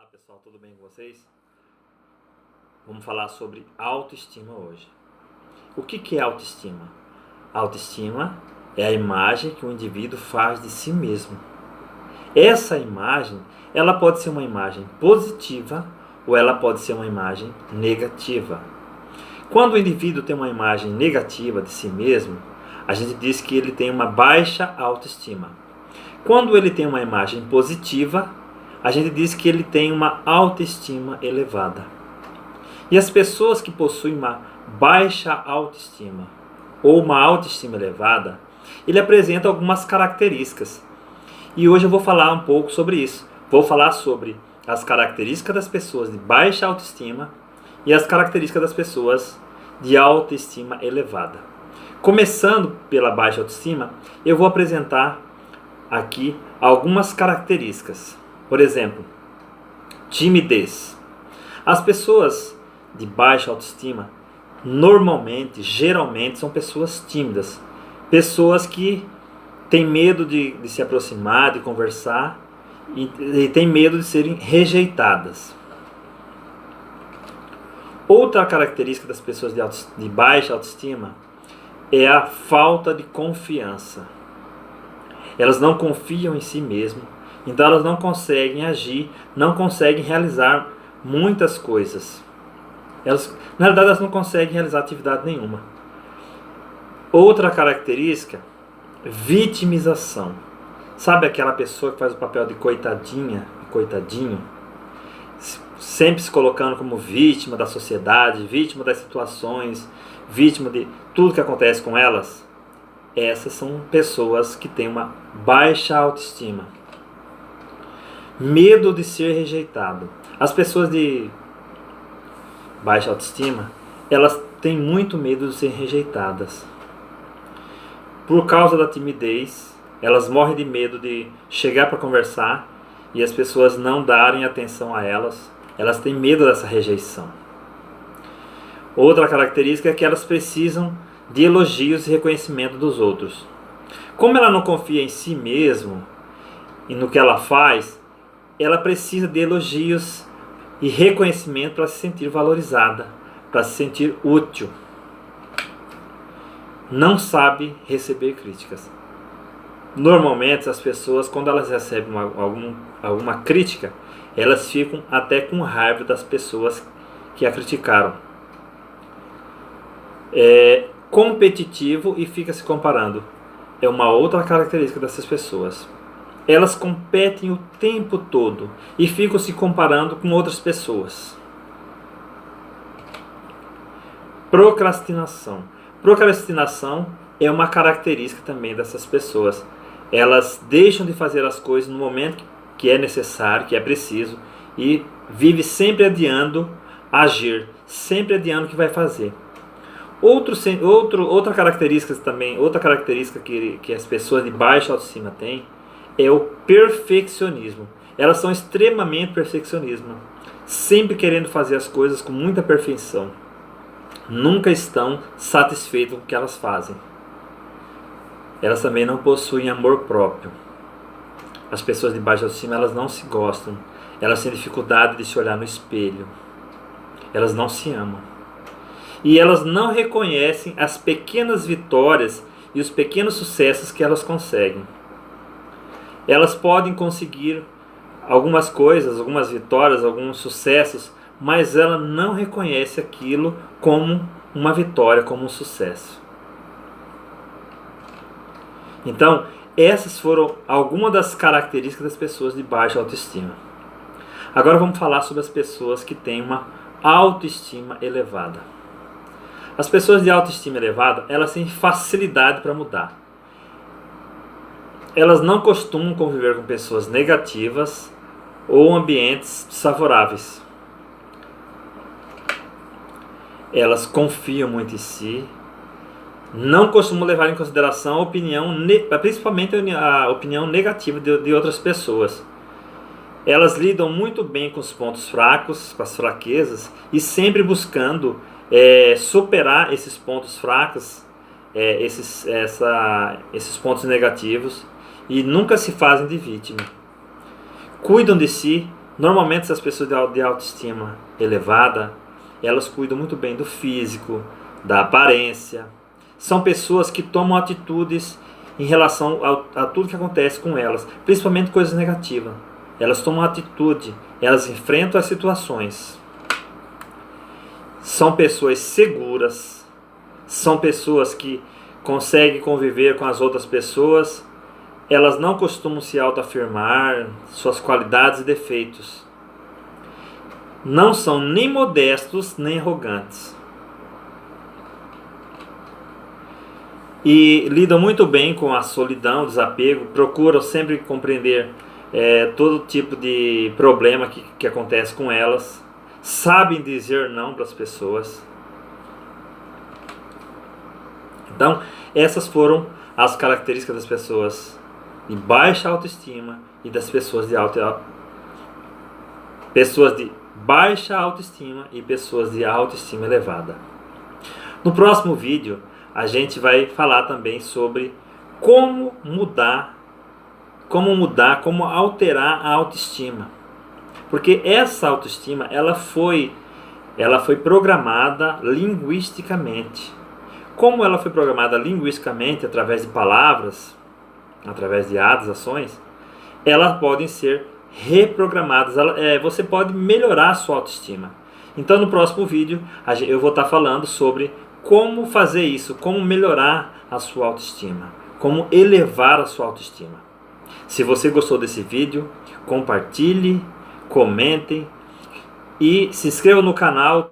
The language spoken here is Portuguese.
Pessoal, tudo bem com vocês? Vamos falar sobre autoestima hoje. O que é autoestima? Autoestima é a imagem que o indivíduo faz de si mesmo. Essa imagem, ela pode ser uma imagem positiva ou ela pode ser uma imagem negativa. Quando o indivíduo tem uma imagem negativa de si mesmo, a gente diz que ele tem uma baixa autoestima. Quando ele tem uma imagem positiva, a gente diz que ele tem uma autoestima elevada. E as pessoas que possuem uma baixa autoestima ou uma autoestima elevada, ele apresenta algumas características. E hoje eu vou falar um pouco sobre isso. Vou falar sobre as características das pessoas de baixa autoestima e as características das pessoas de autoestima elevada. Começando pela baixa autoestima, eu vou apresentar aqui algumas características. Por exemplo, timidez. As pessoas de baixa autoestima, geralmente são pessoas tímidas. Pessoas que têm medo de se aproximar, de conversar e têm medo de serem rejeitadas. Outra característica das pessoas de baixa autoestima é a falta de confiança. Elas não confiam em si mesmas. Então elas não conseguem agir, não conseguem realizar muitas coisas. Na verdade, elas não conseguem realizar atividade nenhuma. Outra característica, vitimização. Sabe aquela pessoa que faz o papel de coitadinha, coitadinho? Sempre se colocando como vítima da sociedade, vítima das situações, vítima de tudo que acontece com elas? Essas são pessoas que têm uma baixa autoestima. Medo de ser rejeitado. As pessoas de baixa autoestima, elas têm muito medo de ser rejeitadas. Por causa da timidez, elas morrem de medo de chegar para conversar e as pessoas não darem atenção a elas. Elas têm medo dessa rejeição. Outra característica é que elas precisam de elogios e reconhecimento dos outros. Como ela não confia em si mesma e no que ela faz, ela precisa de elogios e reconhecimento para se sentir valorizada, para se sentir útil. Não sabe receber críticas. Normalmente as pessoas, quando elas recebem alguma crítica, elas ficam até com raiva das pessoas que a criticaram. É competitivo e fica se comparando. É uma outra característica dessas pessoas. Elas competem o tempo todo e ficam se comparando com outras pessoas. Procrastinação. Procrastinação é uma característica também dessas pessoas. Elas deixam de fazer as coisas no momento que é necessário, que é preciso, e vive sempre adiando agir, sempre adiando o que vai fazer. Outra característica que as pessoas de baixa autoestima têm é o perfeccionismo. Elas são extremamente perfeccionistas, sempre querendo fazer as coisas com muita perfeição. Nunca estão satisfeitas com o que elas fazem. Elas também não possuem amor próprio. As pessoas de baixa autoestima, elas não se gostam. Elas têm dificuldade de se olhar no espelho. Elas não se amam. E elas não reconhecem as pequenas vitórias e os pequenos sucessos que elas conseguem. Elas podem conseguir algumas coisas, algumas vitórias, alguns sucessos, mas ela não reconhece aquilo como uma vitória, como um sucesso. Então, essas foram algumas das características das pessoas de baixa autoestima. Agora vamos falar sobre as pessoas que têm uma autoestima elevada. As pessoas de autoestima elevada, elas têm facilidade para mudar. Elas não costumam conviver com pessoas negativas ou ambientes desfavoráveis. Elas confiam muito em si, não costumam levar em consideração principalmente a opinião negativa de outras pessoas. Elas lidam muito bem com os pontos fracos, com as fraquezas, e sempre buscando superar esses pontos fracos, esses pontos negativos, e nunca se fazem de vítima. Cuidam de si Normalmente essas pessoas de autoestima elevada, elas cuidam muito bem do físico, da aparência. São pessoas que tomam atitudes em relação a tudo que acontece com elas, principalmente coisas negativas. Elas tomam atitude, elas enfrentam as situações. São pessoas seguras, são pessoas que conseguem conviver com as outras pessoas. Elas não costumam se autoafirmar suas qualidades e defeitos. Não são nem modestos nem arrogantes. E lidam muito bem com a solidão, o desapego, procuram sempre compreender todo tipo de problema que acontece com elas, sabem dizer não para as pessoas. Então, essas foram as características das pessoas de baixa autoestima e das pessoas de baixa autoestima e pessoas de autoestima elevada. No próximo vídeo, a gente vai falar também sobre como alterar a autoestima. Porque essa autoestima, ela foi programada linguisticamente. Como ela foi programada linguisticamente através de palavras, através de atos, ações, elas podem ser reprogramadas. Você pode melhorar a sua autoestima. Então no próximo vídeo eu vou estar falando sobre como fazer isso, como melhorar a sua autoestima, como elevar a sua autoestima. Se você gostou desse vídeo, compartilhe, comentem e se inscreva no canal.